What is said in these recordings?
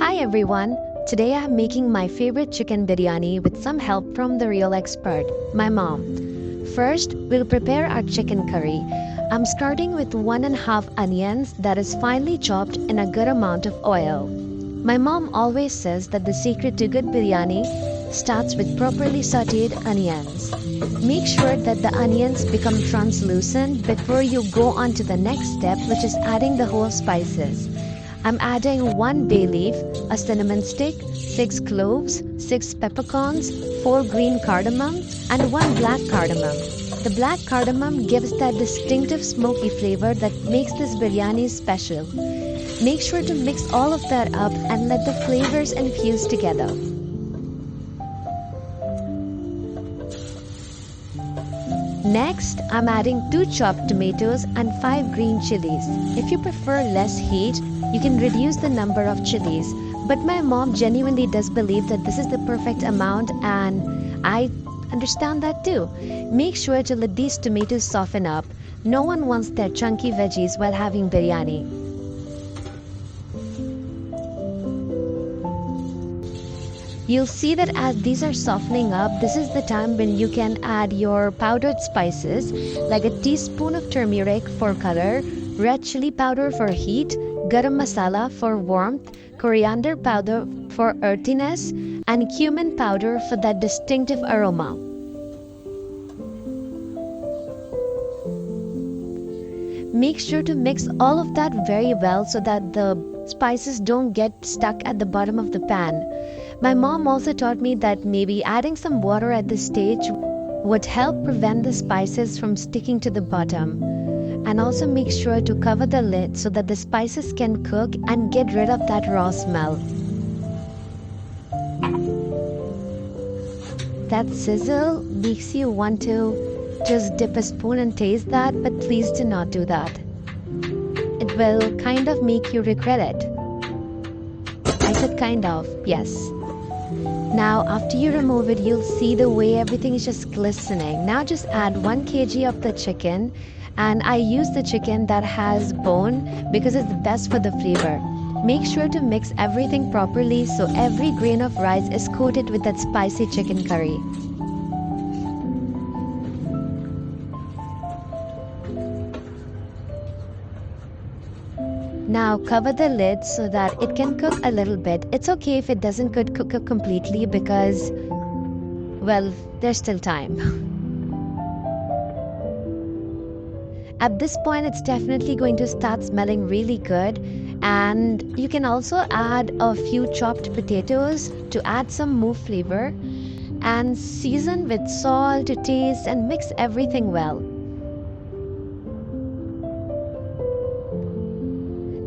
Hi everyone! Today I am making my favorite chicken biryani with some help from the real expert, my mom. First, we'll prepare our chicken curry. I'm starting with 1.5 onions that is finely chopped in a good amount of oil. My mom always says that the secret to good biryani starts with properly sauteed onions. Make sure that the onions become translucent before you go on to the next step, which is adding the whole spices. I'm adding 1 bay leaf, a cinnamon stick, 6 cloves, 6 peppercorns, 4 green cardamoms, and 1 black cardamom. The black cardamom gives that distinctive smoky flavor that makes this biryani special. Make sure to mix all of that up and let the flavors infuse together. Next, I'm adding 2 chopped tomatoes and 5 green chilies. If you prefer less heat, you can reduce the number of chilies. But my mom genuinely does believe that this is the perfect amount, and I understand that too. Make sure to let these tomatoes soften up. No one wants their chunky veggies while having biryani. You'll see that as these are softening up, this is the time when you can add your powdered spices like a teaspoon of turmeric for color, red chili powder for heat, garam masala for warmth, coriander powder for earthiness, and cumin powder for that distinctive aroma. Make sure to mix all of that very well so that the spices don't get stuck at the bottom of the pan. My mom also taught me that maybe adding some water at this stage would help prevent the spices from sticking to the bottom. And also make sure to cover the lid so that the spices can cook and get rid of that raw smell. That sizzle makes you want to just dip a spoon and taste that, but please do not do that. It will kind of make you regret it. I said kind of, yes. Now after you remove it, you'll see the way everything is just glistening. Now just add 1 kg of the chicken, and I use the chicken that has bone because it's the best for the flavor. Make sure to mix everything properly so every grain of rice is coated with that spicy chicken curry. Now cover the lid so that it can cook a little bit. It's okay if it doesn't cook completely because, well, there's still time. At this point, it's definitely going to start smelling really good, and you can also add a few chopped potatoes to add some more flavor, and season with salt to taste and mix everything well.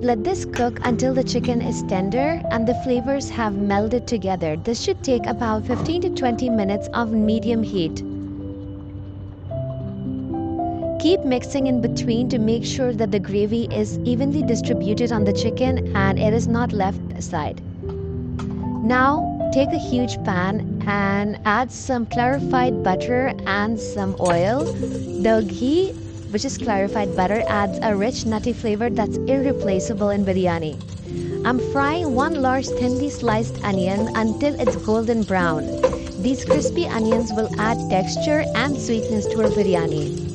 Let this cook until the chicken is tender and the flavors have melded together. This should take about 15 to 20 minutes of medium heat. Keep mixing in between to make sure that the gravy is evenly distributed on the chicken and it is not left aside. Now take a huge pan and add some clarified butter and some oil. The ghee, which is clarified butter, adds a rich nutty flavor that's irreplaceable in biryani. I'm frying 1 large thinly sliced onion until it's golden brown. These crispy onions will add texture and sweetness to our biryani.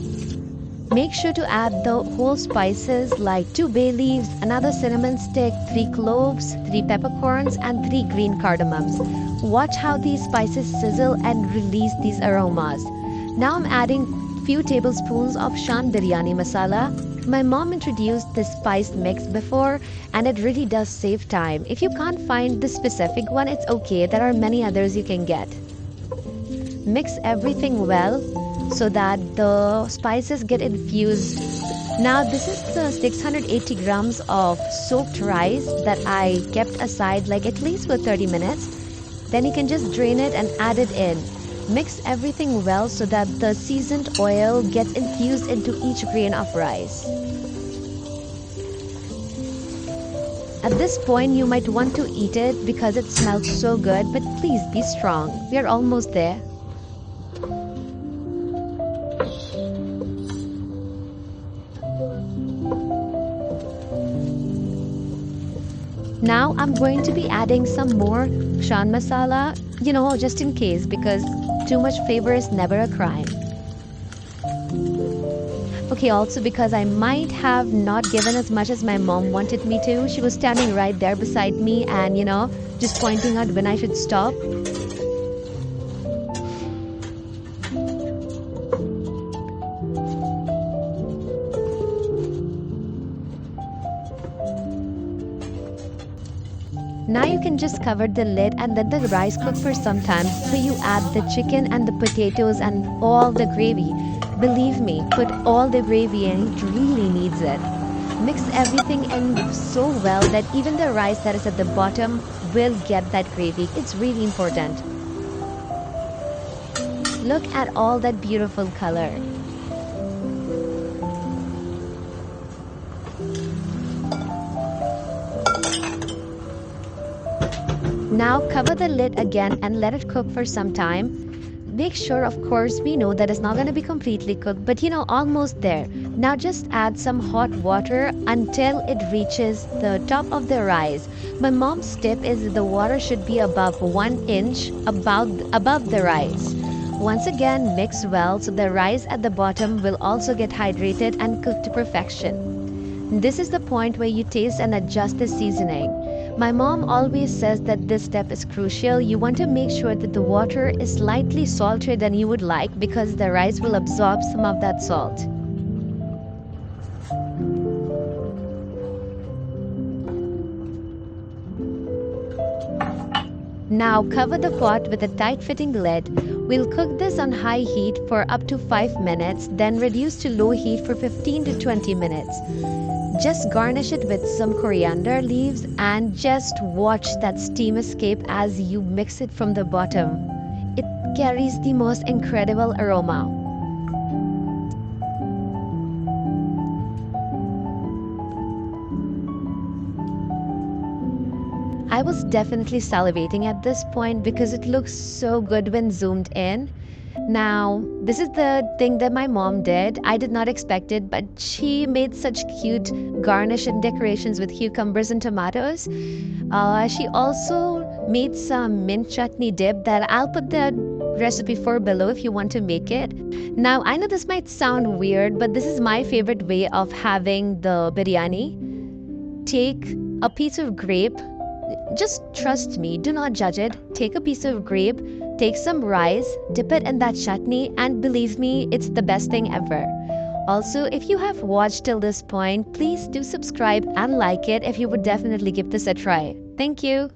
Make sure to add the whole spices like 2 bay leaves, another cinnamon stick, 3 cloves, 3 peppercorns, and 3 green cardamoms. Watch how these spices sizzle and release these aromas. Now I'm adding few tablespoons of Shan biryani masala. My mom introduced this spice mix before, and it really does save time. If you can't find the specific one, it's okay. There are many others you can get. Mix everything well so that the spices get infused. Now this is the 680 grams of soaked rice that I kept aside like at least for 30 minutes. Then you can just drain it and add it in. Mix everything well so that the seasoned oil gets infused into each grain of rice. At this point, you might want to eat it because it smells so good, but please be strong. We are almost there. Now I'm going to be adding some more Shan masala, just in case, because too much flavor is never a crime. Okay, also because I might have not given as much as my mom wanted me to. She was standing right there beside me and, just pointing out when I should stop. Now you can just cover the lid and let the rice cook for some time before you add the chicken and the potatoes and all the gravy. Believe me, put all the gravy in, it really needs it. Mix everything in so well that even the rice that is at the bottom will get that gravy. It's really important. Look at all that beautiful color. Now cover the lid again and let it cook for some time. Make sure, of course, we know that it's not going to be completely cooked, but almost there. Now just add some hot water until it reaches the top of the rice. My mom's tip is the water should be above 1 inch above the rice. Once again, mix well so the rice at the bottom will also get hydrated and cooked to perfection. This is the point where you taste and adjust the seasoning. My mom always says that this step is crucial. You want to make sure that the water is slightly saltier than you would like because the rice will absorb some of that salt. Now cover the pot with a tight-fitting lid. We'll cook this on high heat for up to 5 minutes, then reduce to low heat for 15 to 20 minutes. Just garnish it with some coriander leaves and just watch that steam escape as you mix it from the bottom. It carries the most incredible aroma. I was definitely salivating at this point because it looks so good when zoomed in. Now, this is the thing that my mom did. I did not expect it, but she made such cute garnish and decorations with cucumbers and tomatoes. She also made some mint chutney dip that I'll put the recipe for below if you want to make it. Now, I know this might sound weird, but this is my favorite way of having the biryani. Take a piece of grape. Just trust me, do not judge it. Take a piece of grape, take some rice, dip it in that chutney, and believe me, it's the best thing ever. Also, if you have watched till this point, please do subscribe and like it if you would definitely give this a try. Thank you.